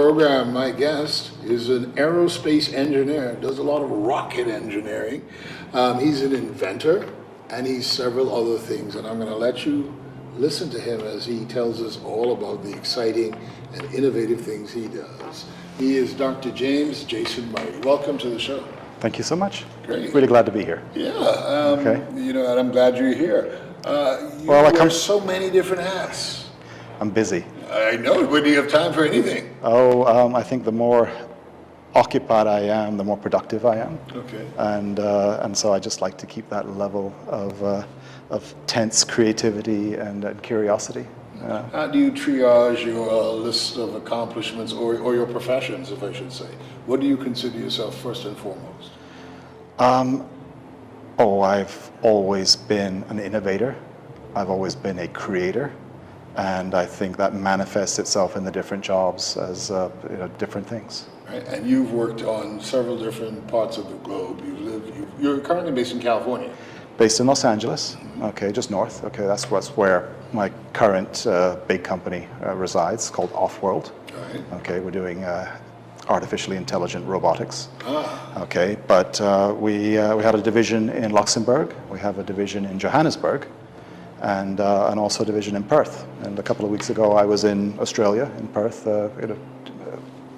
program, my guest is an aerospace engineer, does a lot of rocket engineering. He's an inventor, and he's several other things. And I'm going to let you listen to him as he tells us all about the exciting and innovative things he does. He is Dr. James Jason Murray. Welcome to the show. Thank you so much. Great. Really glad to be here. Yeah. Okay. You know, and I'm glad you're here. You wear so many different hats. I'm busy. I know. When do you have time for anything? I think the more occupied I am, the more productive I am. Okay. And so I just like to keep that level of tense creativity and curiosity. How do you triage your list of accomplishments or your professions, if I should say? What do you consider yourself first and foremost? I've always been an innovator. I've always been a creator. And I think that manifests itself in the different jobs as different things. Right. And you've worked on several different parts of the globe. You're currently based in California. Based in Los Angeles, okay, just north. Okay, that's where my current big company resides, called Offworld. Right. Okay, we're doing artificially intelligent robotics. Ah. Okay, but we had a division in Luxembourg. We have a division in Johannesburg, and also a division in Perth. And a couple of weeks ago, I was in Australia, in Perth,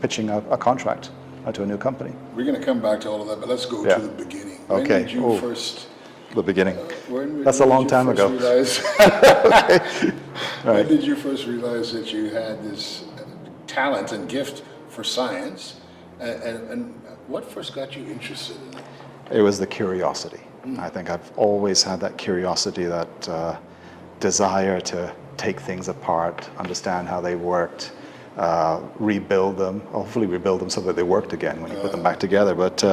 pitching a contract to a new company. We're going to come back to all of that, but let's go to the beginning. When Okay. did you first... The beginning. That's a long time ago. Okay. Right. When did you first realize that you had this talent and gift for science, and what first got you interested in it? It was the curiosity. I think I've always had that curiosity, that desire to take things apart, understand how they worked, rebuild them, hopefully rebuild them so that they worked again when you put them back together. But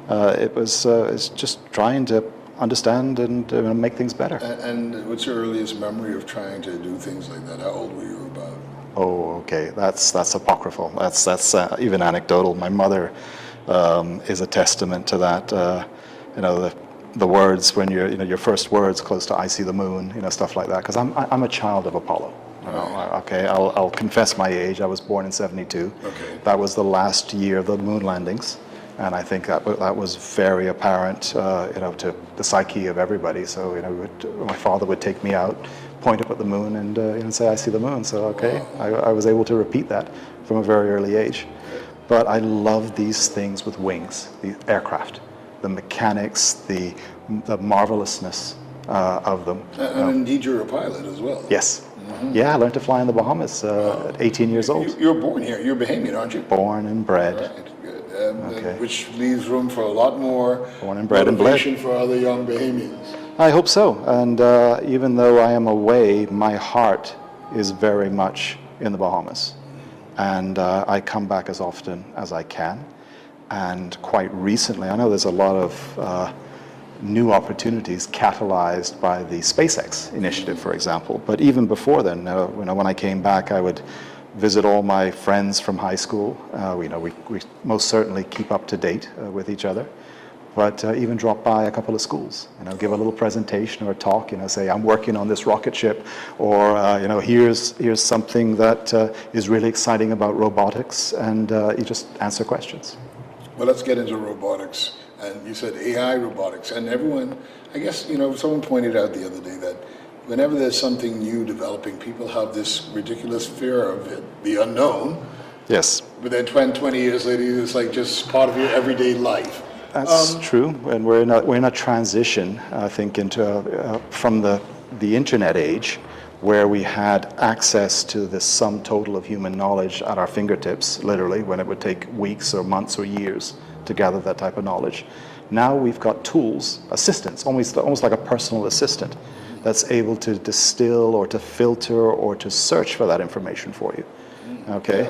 it's just trying to understand and make things better. And what's your earliest memory of trying to do things like that? How old were you about? Oh, okay. That's apocryphal. That's even anecdotal. My mother is a testament to that. The words when your first words close to "I see the moon," stuff like that. Because I'm a child of Apollo. Okay, I'll confess my age. I was born in '72. Okay. That was the last year of the moon landings. And I think that was very apparent, to the psyche of everybody. So, my father would take me out, point up at the moon, and say, "I see the moon." So, okay, I was able to repeat that from a very early age. But I love these things with wings, the aircraft, the mechanics, the marvelousness of them. And indeed, you're a pilot as well. Yes. Mm-hmm. Yeah, I learned to fly in the Bahamas at 18 years old. You're born here. You're Bahamian, aren't you? Born and bred. Right. Which leaves room for a lot more born and bred and bled for other young Bahamians. I hope so. And even though I am away, my heart is very much in the Bahamas. And I come back as often as I can. And quite recently, I know there's a lot of new opportunities catalyzed by the SpaceX initiative, for example. But even before then, when I came back, I would visit all my friends from high school. We most certainly keep up to date with each other, but even drop by a couple of schools, give a little presentation or a talk, say, I'm working on this rocket ship, or here's something that is really exciting about robotics, and you just answer questions. Well, let's get into robotics. And you said AI robotics, and everyone, I guess, someone pointed out the other day that whenever there's something new developing, people have this ridiculous fear of it, the unknown. Yes. But then 20 years later, it's like just part of your everyday life. That's true, and we're in a transition, I think, into from the internet age, where we had access to the sum total of human knowledge at our fingertips, literally, when it would take weeks or months or years to gather that type of knowledge. Now we've got tools, assistants, almost like a personal assistant, that's able to distill or to filter or to search for that information for you. Okay.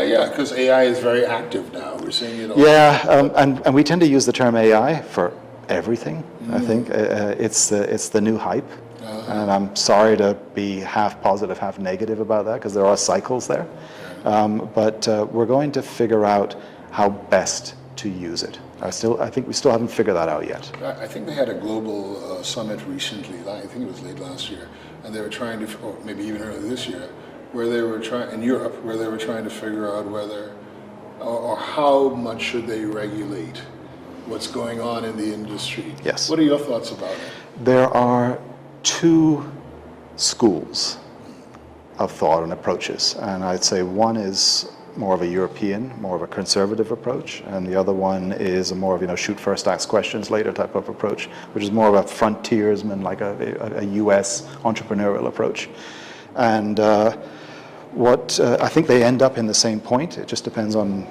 Yeah, because AI is very active now. We're seeing it all. Yeah, and we tend to use the term AI for everything. I think it's the new hype, and I'm sorry to be half positive, half negative about that, because there are cycles there. But we're going to figure out how best to use it. I think we still haven't figured that out yet. I think they had a global summit recently. I think it was late last year, and they were trying to, or maybe even early this year, where they were trying in Europe, where they were trying to figure out whether or how much should they regulate what's going on in the industry? Yes. What are your thoughts about it? There are two schools of thought and approaches, and I'd say one is more of a European, more of a conservative approach, and the other one is a more of, shoot first, ask questions later type of approach, which is more of a frontiersman, like a US entrepreneurial approach. And I think they end up in the same point. It just depends on,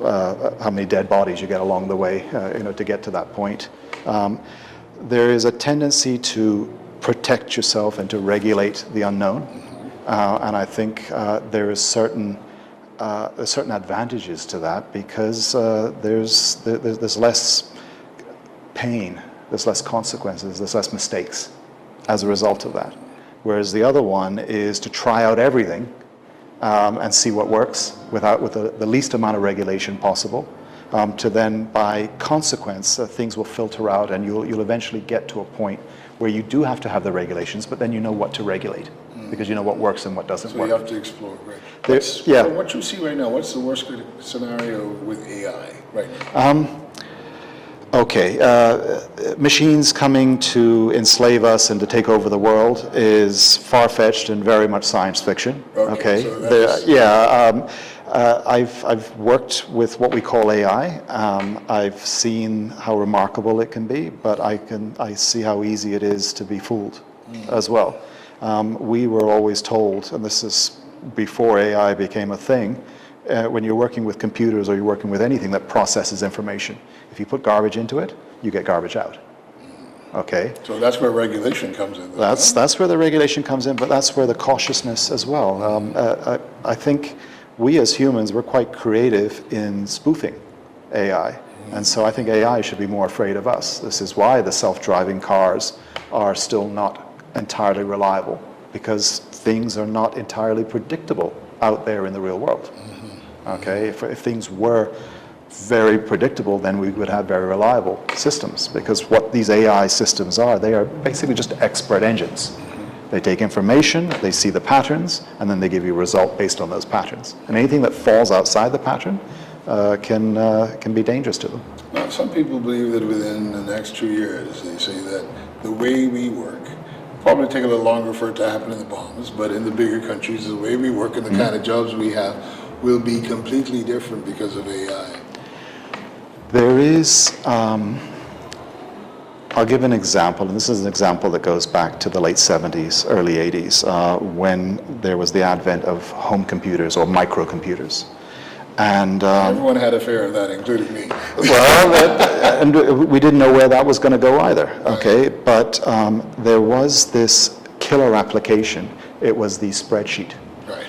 how many dead bodies you get along the way, to get to that point. There is a tendency to protect yourself and to regulate the unknown, and I think there is certain advantages to that because there's less pain, there's less consequences, there's less mistakes as a result of that. Whereas the other one is to try out everything and see what works with the least amount of regulation possible. To then, by consequence, things will filter out, and you'll eventually get to a point where you do have to have the regulations, but then you know what to regulate because you know what works and what doesn't work. So you have to explore, right? What you see right now, what's the worst scenario with AI right now? Machines coming to enslave us and to take over the world is far-fetched and very much science fiction. Okay. I've worked with what we call AI. I've seen how remarkable it can be, but I see how easy it is to be fooled as well. We were always told, and this is before AI became a thing, when you're working with computers or you're working with anything that processes information, if you put garbage into it, you get garbage out. Okay. So that's where regulation comes in. That's where the regulation comes in, but that's where the cautiousness as well. I think we as humans, we're quite creative in spoofing AI. And so I think AI should be more afraid of us. This is why the self-driving cars are still not entirely reliable, because things are not entirely predictable out there in the real world. Okay, if things were very predictable, then we would have very reliable systems, because what these AI systems are, they are basically just expert engines. They take information, they see the patterns, and then they give you a result based on those patterns. And anything that falls outside the pattern can be dangerous to them. Now, some people believe that within the next 2 years, they say that the way we work, probably take a little longer for it to happen in the Bahamas, but in the bigger countries, the way we work and the kind of jobs we have will be completely different because of AI. There is, I'll give an example, and this is an example that goes back to the late 70s, early 80s, when there was the advent of home computers or microcomputers. And everyone had a fear of that, including me. Well, and we didn't know where that was going to go either, okay? But there was this killer application. It was the spreadsheet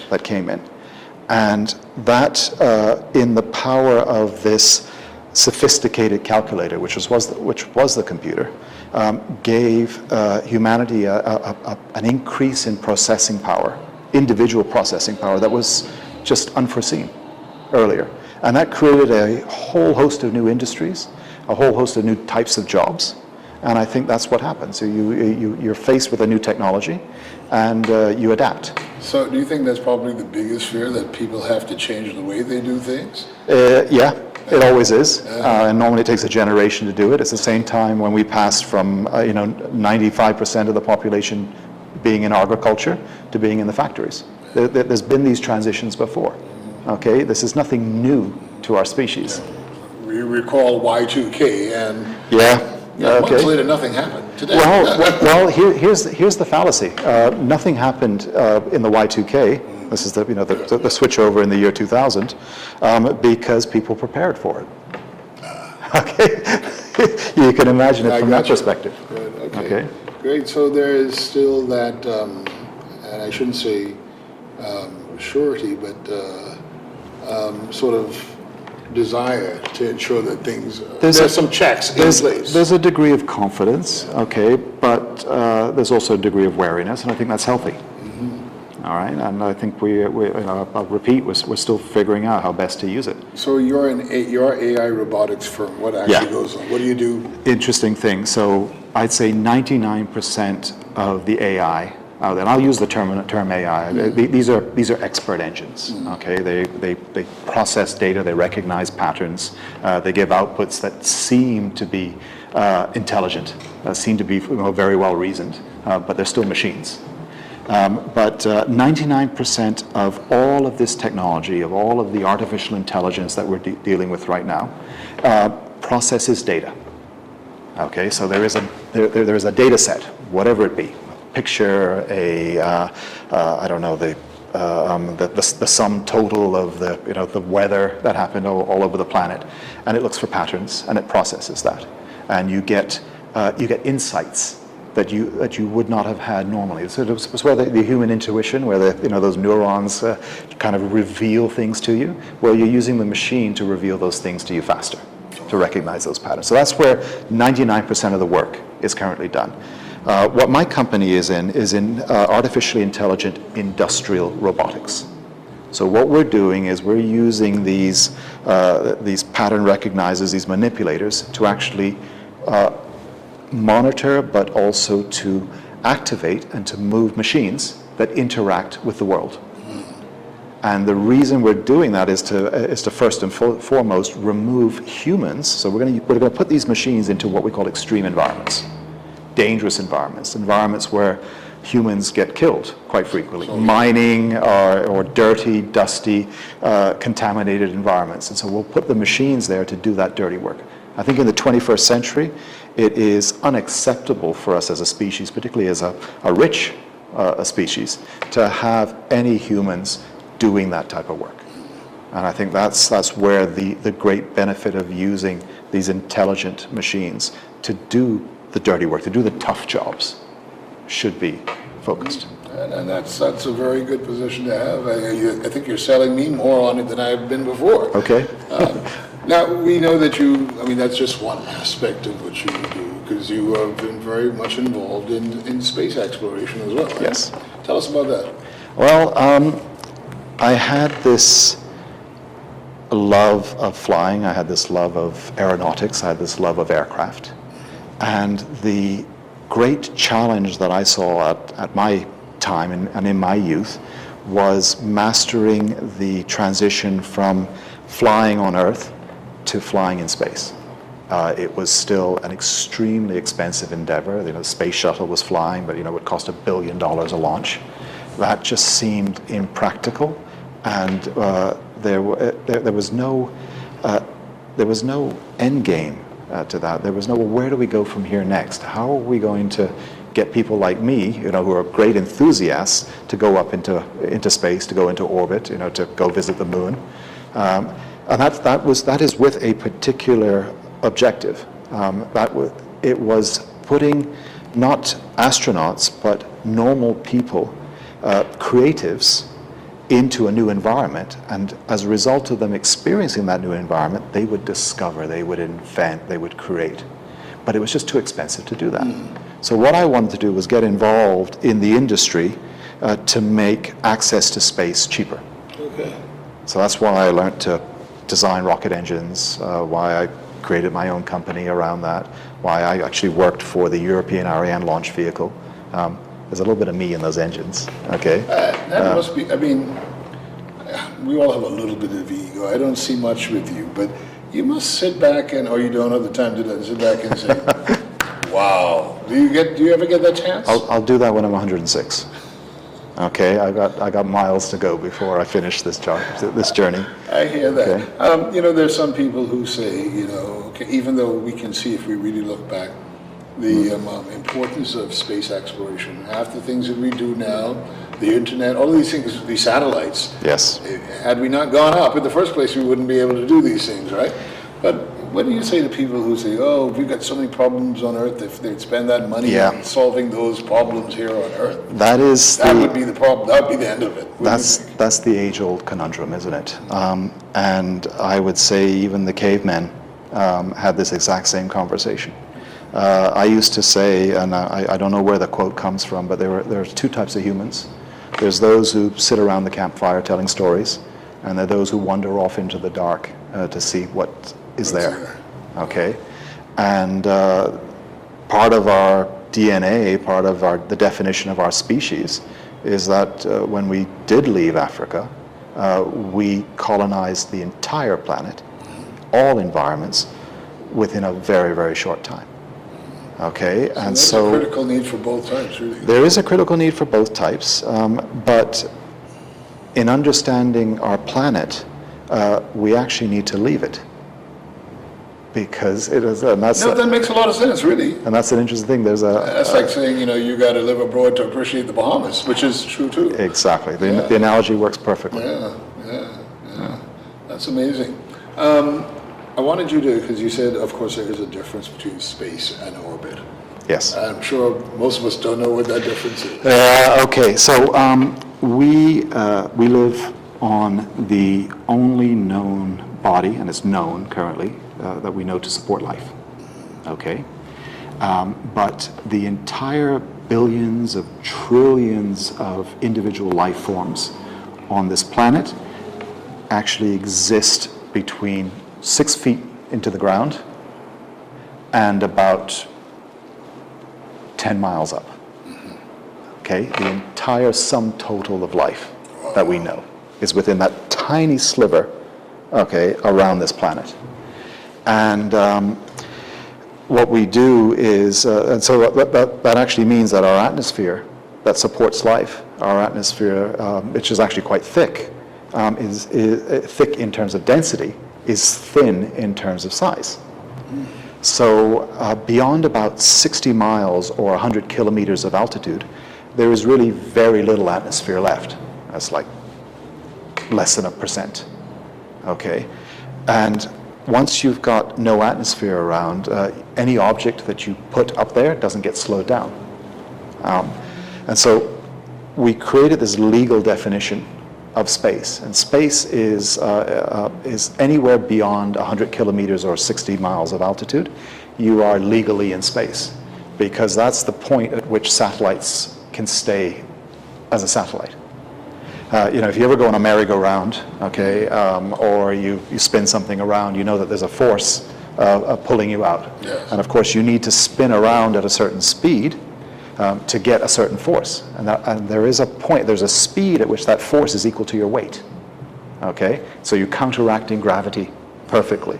that came in. And that, in the power of this sophisticated calculator, which was the computer, gave humanity an increase in processing power, individual processing power that was just unforeseen earlier. And that created a whole host of new industries, a whole host of new types of jobs. And I think that's what happens. So you're faced with a new technology and you adapt. So do you think that's probably the biggest fear, that people have to change the way they do things? Yeah, it always is. And normally it takes a generation to do it. It's the same time when we passed from 95% of the population being in agriculture to being in the factories. There's been these transitions before. Okay, this is nothing new to our species. We recall Y2K, and months later nothing happened. Today, here's the fallacy. Nothing happened in the Y2K. This is the switch over in the year 2000, because people prepared for it. Okay, you can imagine it from that perspective. Good. Okay, great. So there is still that, and I shouldn't say surety, but sort of desire to ensure that things, there's some checks in place. There's a degree of confidence, okay, but there's also a degree of wariness, and I think that's healthy. All right, and I think I'll repeat, we're still figuring out how best to use it. So you're AI robotics firm. What actually goes on? What do you do? Interesting thing. So I'd say 99% of the AI And I'll use the term AI. These are expert engines. Okay, they process data, they recognize patterns, they give outputs that seem to be intelligent, seem to be very well reasoned, but they're still machines. But 99% of all of this technology, of all of the artificial intelligence that we're dealing with right now, processes data. Okay, so there is a data set, whatever it be, a picture, I don't know, the sum total of the weather that happened all over the planet, and it looks for patterns and it processes that, and you get insights that you would not have had normally. So it's where the human intuition, where those neurons kind of reveal things to you. Well, you're using the machine to reveal those things to you faster, to recognize those patterns. So that's where 99% of the work is currently done. What my company is in artificially intelligent industrial robotics. So what we're doing is we're using these pattern recognizers, these manipulators, to actually monitor, but also to activate and to move machines that interact with the world. And the reason we're doing that is to first and foremost remove humans. So we're going to put these machines into what we call extreme environments, dangerous environments where humans get killed quite frequently, mining or dirty, dusty, contaminated environments. And so we'll put the machines there to do that dirty work. I think in the 21st century, it is unacceptable for us as a species, particularly as a rich species, to have any humans doing that type of work. And I think that's where the great benefit of using these intelligent machines to do the dirty work, to do the tough jobs, should be focused. And that's a very good position to have. I think you're selling me more on it than I've been before. Okay. Now, we know that that's just one aspect of what you do, because you have been very much involved in space exploration as well. Right? Yes. Tell us about that. Well, I had this love of flying, I had this love of aeronautics, I had this love of aircraft. And the great challenge that I saw at my time and in my youth was mastering the transition from flying on Earth to flying in space. It was still an extremely expensive endeavor. The space shuttle was flying, but it would cost $1 billion a launch. That just seemed impractical, and there was no end game to that. There was no, well, where do we go from here next? How are we going to get people like me, who are great enthusiasts, to go up into space, to go into orbit, to go visit the moon? And that is with a particular objective. It was putting not astronauts, but normal people, creatives, into a new environment, and as a result of them experiencing that new environment, they would discover, they would invent, they would create. But it was just too expensive to do that. So what I wanted to do was get involved in the industry to make access to space cheaper. Okay. So that's why I learned to design rocket engines, why I created my own company around that, why I actually worked for the European Ariane launch vehicle. There's a little bit of me in those engines, okay? That must be, we all have a little bit of ego. I don't see much with you, but you must sit back or you don't have the time to do that, sit back and say, wow. Do you ever get that chance? I'll do that when I'm 106. Okay, I got miles to go before I finish this journey. I hear that. Okay. There's some people who say, even though we can see if we really look back, the importance of space exploration, half the things that we do now, the internet, all of these things, these satellites. Yes. Had we not gone up in the first place, we wouldn't be able to do these things, right? But what do you say to people who say, oh, we've got so many problems on Earth, if they'd spend that money on solving those problems here on Earth? That would be the problem. That would be the end of it. That's the age-old conundrum, isn't it? And I would say even the cavemen had this exact same conversation. I used to say, and I don't know where the quote comes from, but there's two types of humans. There's those who sit around the campfire telling stories, and there are those who wander off into the dark to see what is there. Okay? And part of our DNA, part of the definition of our species, is that when we did leave Africa, we colonized the entire planet, all environments, within a very, very short time. Okay, So and there's so a critical need for both types, really. there is a critical need for both types, but in understanding our planet, we actually need to leave it, because it is, and that's No, that makes a lot of sense, really. and that's an interesting thing. There's a That's like saying, you got to live abroad to appreciate the Bahamas, which is true too. exactly the analogy works perfectly. Yeah. That's amazing. I wanted you to, because you said, of course, there is a difference between space and orbit. Yes. I'm sure most of us don't know what that difference is. Okay, so we live on the only known body, and it's known currently, that we know to support life. Okay? But the entire billions of trillions of individual life forms on this planet actually exist between 6 feet into the ground and about 10 miles up. Okay? The entire sum total of life that we know is within that tiny sliver, okay, around this planet. And what we do is, and so that actually means that our atmosphere that supports life, our atmosphere, which is actually quite thick, is thick in terms of density, is thin in terms of size. So beyond about 60 miles or 100 kilometers of altitude, there is really very little atmosphere left. That's like less than 1%. Okay? And once you've got no atmosphere around, any object that you put up there doesn't get slowed down. And so we created this legal definition of space, and space is anywhere beyond 100 kilometers or 60 miles of altitude. You are legally in space, because that's the point at which satellites can stay as a satellite. If you ever go on a merry-go-round, okay, or you spin something around, you know that there's a force pulling you out. Yes. And of course, you need to spin around at a certain speed to get a certain force. And there is a point, there's a speed at which that force is equal to your weight. Okay? So you're counteracting gravity perfectly.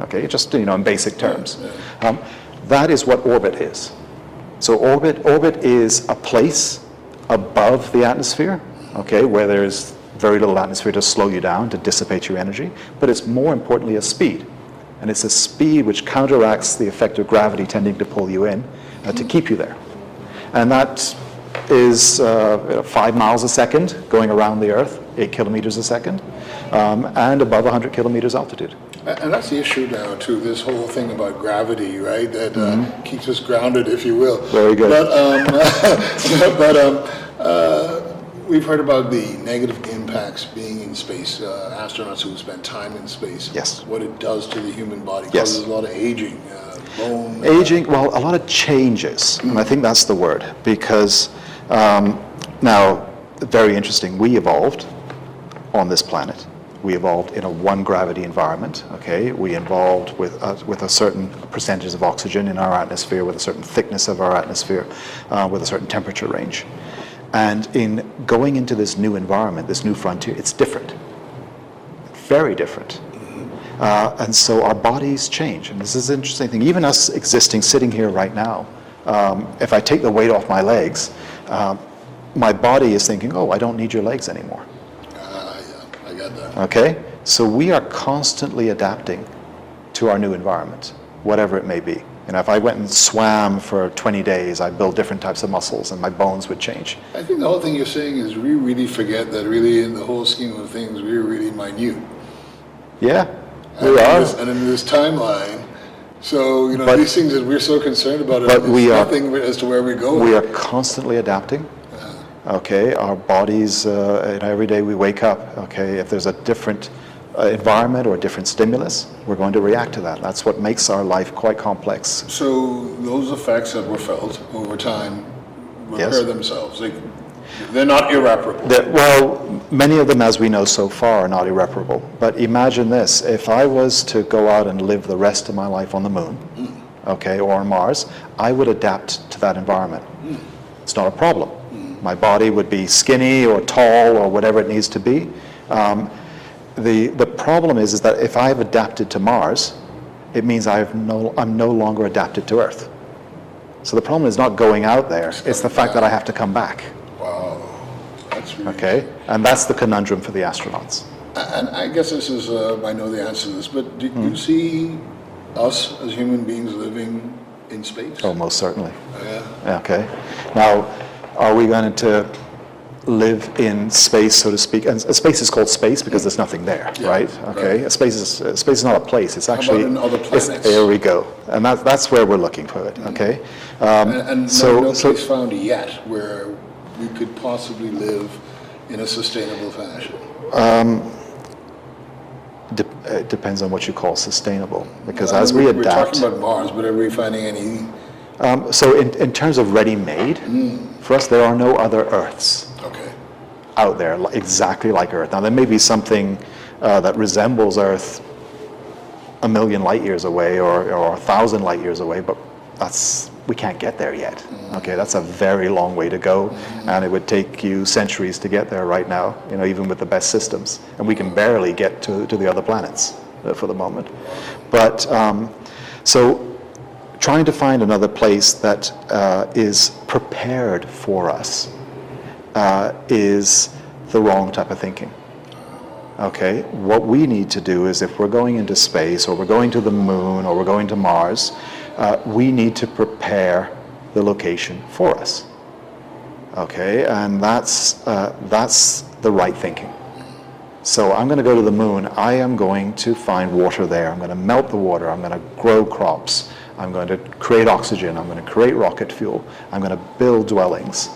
Okay? Just, in basic terms. That is what orbit is. So orbit is a place above the atmosphere, okay, where there's very little atmosphere to slow you down, to dissipate your energy, but it's more importantly a speed. And it's a speed which counteracts the effect of gravity tending to pull you in to keep you there. And that is 5 miles a second going around the Earth, 8 kilometers a second, and above 100 kilometers altitude. And that's the issue now, too, this whole thing about gravity, right? That keeps us grounded, if you will. Very good. But we've heard about the negative impacts being in space, astronauts who spend time in space. Yes. What it does to the human body. Yes. Causes a lot of aging, bone. Aging, well, a lot of changes, and I think that's the word, because now, very interesting, we evolved on this planet. We evolved in a one-gravity environment, okay? We evolved with a certain percentage of oxygen in our atmosphere, with a certain thickness of our atmosphere, with a certain temperature range. And in going into this new environment, this new frontier, it's different. Very different. And so our bodies change. And this is an interesting thing. Even us sitting here right now, if I take the weight off my legs, my body is thinking, oh, I don't need your legs anymore. I got that. Okay? So we are constantly adapting to our new environment, whatever it may be. If I went and swam for 20 days, I'd build different types of muscles and my bones would change. I think the whole thing you're saying is we really forget that really in the whole scheme of things, we're really minute. Yeah, we are. And in this timeline, so, these things that we're so concerned about, but it's nothing as to where we go. We are constantly adapting. Okay, our bodies, every day we wake up, okay, if there's a different environment or a different stimulus, we're going to react to that. That's what makes our life quite complex. So those effects that were felt over time repair Yes. themselves. They're not irreparable. Well, many of them, as we know so far, are not irreparable. But imagine this, if I was to go out and live the rest of my life on the moon, okay, or on Mars, I would adapt to that environment. It's not a problem. My body would be skinny or tall or whatever it needs to be. The problem is that if I've adapted to Mars, it means I'm no longer adapted to Earth. So the problem is not going out there, it's the fact that I have to come back. Wow, that's really Okay, and that's the conundrum for the astronauts. And I guess this is, I know the answer to this, but do you see us as human beings living in space? Oh, most certainly. Yeah. Okay. Now, are we going to live in space, so to speak? And space is called space because there's nothing there, Yeah, right? Okay. right. Space is not a place. It's actually. in other planets? There we go. And that's where we're looking for it. Okay. And so no place found yet where we could possibly live in a sustainable fashion. It depends on what you call sustainable, because Well, as we we're adapt. talking about Mars, but are we finding any? So in terms of ready-made, for us there are no other Earths Okay. out there exactly like Earth. Now there may be something that resembles Earth a million light years away or 1,000 light years away, but we can't get there yet. Okay, that's a very long way to go, and it would take you centuries to get there right now, even with the best systems. And we can barely get to the other planets for the moment. But so trying to find another place that is prepared for us is the wrong type of thinking. Okay, what we need to do is, if we're going into space, or we're going to the moon, or we're going to Mars, we need to prepare the location for us. Okay, and that's the right thinking. So I'm going to go to the moon. I am going to find water there. I'm going to melt the water. I'm going to grow crops. I'm going to create oxygen. I'm going to create rocket fuel. I'm going to build dwellings.